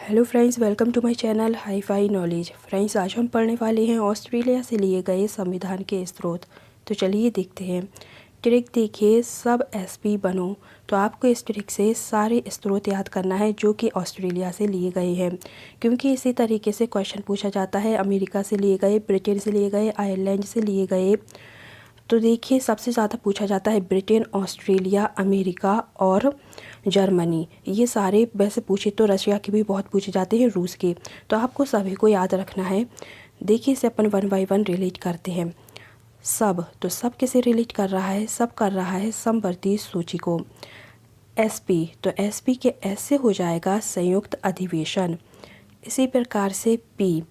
Hello friends, welcome to my channel hi fi knowledge. Friends, आज हम पढ़ने वाले हैं ऑस्ट्रेलिया से लिए गए संविधान के स्रोत। तो चलिए देखते हैं। ट्रिक देखिए, सब एसपी बनो। तो आपको इस ट्रिक से सारे स्रोत याद करना है जो कि ऑस्ट्रेलिया से लिए गए हैं, क्योंकि इसी तरीके से क्वेश्चन पूछा जाता है। अमेरिका से लिए गए, ब्रिटेन से लिए गए, आयरलैंड से लिए गए। तो देखिए, सबसे ज़्यादा पूछा जाता है ब्रिटेन, ऑस्ट्रेलिया, अमेरिका और जर्मनी। ये सारे वैसे पूछे तो रशिया के भी बहुत पूछे जाते हैं, रूस के। तो आपको सभी को याद रखना है। देखिए, इसे अपन वन बाय वन रिलेट करते हैं। सब, तो सब किसे रिलेट कर रहा है? सब कर रहा है समवर्ती सूची को। एसपी, तो एसपी के एस से हो जाएगा संयुक्त अधिवेशन। इसी प्रकार से पी,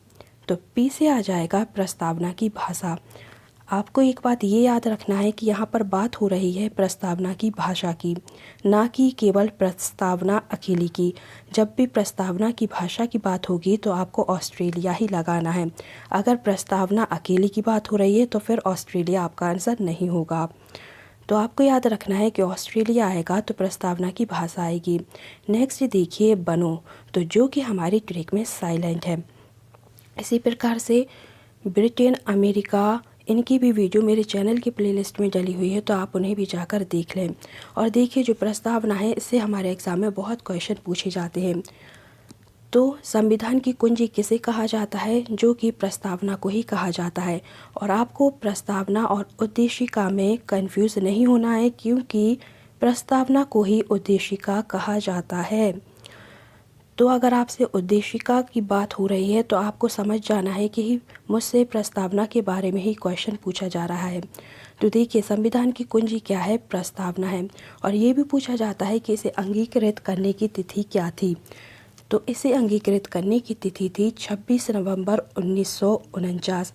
तो पी से आ जाएगा प्रस्तावना की भाषा। आपको एक बात ये याद रखना है कि यहाँ पर बात हो रही है प्रस्तावना की भाषा की, ना कि केवल प्रस्तावना अकेली की। जब भी प्रस्तावना की भाषा की बात होगी तो आपको ऑस्ट्रेलिया ही लगाना है। अगर प्रस्तावना अकेली की बात हो रही है तो फिर ऑस्ट्रेलिया आपका आंसर नहीं होगा। तो आपको याद रखना है कि ऑस्ट्रेलिया आएगा तो प्रस्तावना की भाषा आएगी। नेक्स्ट देखिए बनो, तो जो कि हमारी ट्रिक में साइलेंट है। इसी प्रकार से ब्रिटेन, अमेरिका, इनकी भी वीडियो मेरे चैनल की प्लेलिस्ट में डली हुई है, तो आप उन्हें भी जाकर देख लें। और देखिए, जो प्रस्तावना है इससे हमारे एग्ज़ाम में बहुत क्वेश्चन पूछे जाते हैं। तो संविधान की कुंजी किसे कहा जाता है? जो कि प्रस्तावना को ही कहा जाता है। और आपको प्रस्तावना और उद्देशिका में कंफ्यूज नहीं होना है, क्योंकि प्रस्तावना को ही उद्देशिका कहा जाता है। तो अगर आपसे उद्देशिका की बात हो रही है तो आपको समझ जाना है कि मुझसे प्रस्तावना के बारे में ही क्वेश्चन पूछा जा रहा है। तो देखिए, संविधान की कुंजी क्या है? प्रस्तावना है। और ये भी पूछा जाता है कि इसे अंगीकृत करने की तिथि क्या थी? तो इसे अंगीकृत करने की तिथि थी 26 नवंबर 1949।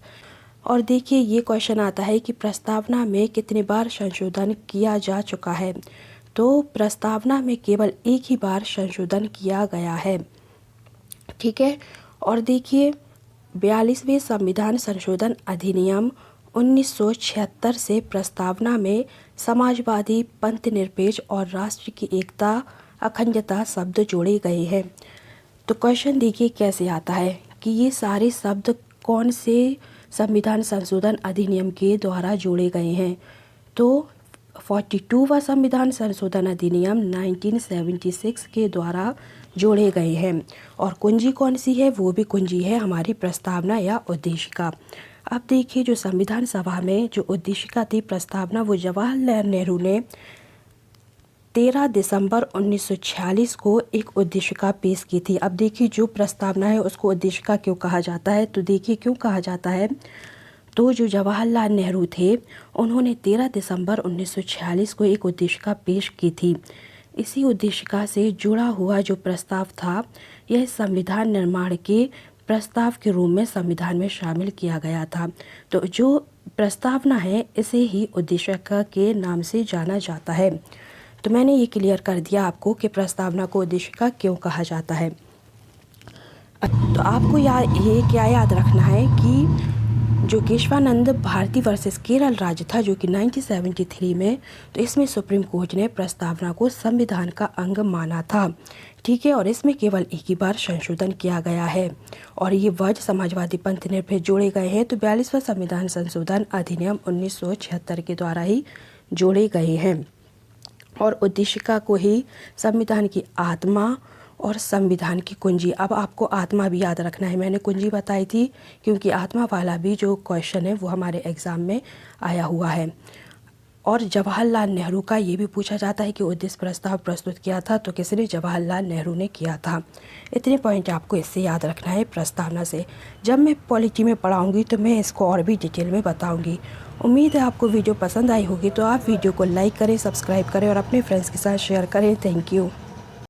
और देखिए, ये क्वेश्चन आता है कि प्रस्तावना में कितने बार संशोधन किया जा चुका है? तो प्रस्तावना में केवल एक ही बार संशोधन किया गया है। ठीक है। और देखिए, 42वें संविधान संशोधन अधिनियम 1976 से प्रस्तावना में समाजवादी, पंथनिरपेक्ष और राष्ट्र की एकता, अखंडता शब्द जोड़े गए हैं। तो क्वेश्चन देखिए कैसे आता है कि ये सारे शब्द कौन से संविधान संशोधन अधिनियम के द्वारा जोड़े गए हैं? तो 42वां संविधान संशोधन अधिनियम 1976 के द्वारा जोड़े गए हैं। और कुंजी कौन सी है? वो भी कुंजी है हमारी प्रस्तावना या उद्देशिका। अब देखिए, जो संविधान सभा में जो उद्देशिका थी प्रस्तावना, वो जवाहरलाल नेहरू ने 13 दिसंबर 1946 को एक उद्देशिका पेश की थी। अब देखिए, जो प्रस्तावना है उसको उद्देशिका क्यों कहा जाता है? तो देखिए क्यों कहा जाता है। तो जो जवाहरलाल नेहरू थे, उन्होंने 13 दिसंबर 1946 को एक उद्देशिका पेश की थी। इसी उद्देशिका से जुड़ा हुआ जो प्रस्ताव था, यह संविधान निर्माण के प्रस्ताव के रूप में संविधान में शामिल किया गया था। तो जो प्रस्तावना है इसे ही उद्देशिका के नाम से जाना जाता है। तो मैंने ये क्लियर कर दिया आपको कि प्रस्तावना को उद्देशिका क्यों कहा जाता है। तो आपको ये क्या याद रखना है कि जो केशवानंद भारती वर्सेस केरल राज्य था, जो कि 1973 में, तो इसमें सुप्रीम कोर्ट ने प्रस्तावना को संविधान का अंग माना था। ठीक है। और इसमें केवल एक ही बार संशोधन किया गया है। और ये वर्ड समाजवादी, पंथनिरपेक्ष जोड़े गए हैं। तो 42वां संविधान संशोधन अधिनियम 1976 के द्वारा ही जोड़े गए हैं। और उद्देशिका को ही संविधान की आत्मा और संविधान की कुंजी। अब आपको आत्मा भी याद रखना है। मैंने कुंजी बताई थी क्योंकि आत्मा वाला भी जो क्वेश्चन है वो हमारे एग्ज़ाम में आया हुआ है। और जवाहरलाल नेहरू का ये भी पूछा जाता है कि उद्देश्य प्रस्ताव प्रस्तुत किया था, तो किसने? जवाहरलाल नेहरू ने किया था। इतने पॉइंट आपको इससे याद रखना है प्रस्तावना से। जब मैं पॉलिटी में पढ़ाऊँगी तो मैं इसको और भी डिटेल में बताऊँगी। उम्मीद है आपको वीडियो पसंद आई होगी। तो आप वीडियो को लाइक करें, सब्सक्राइब करें और अपने फ्रेंड्स के साथ शेयर करें। Thank you.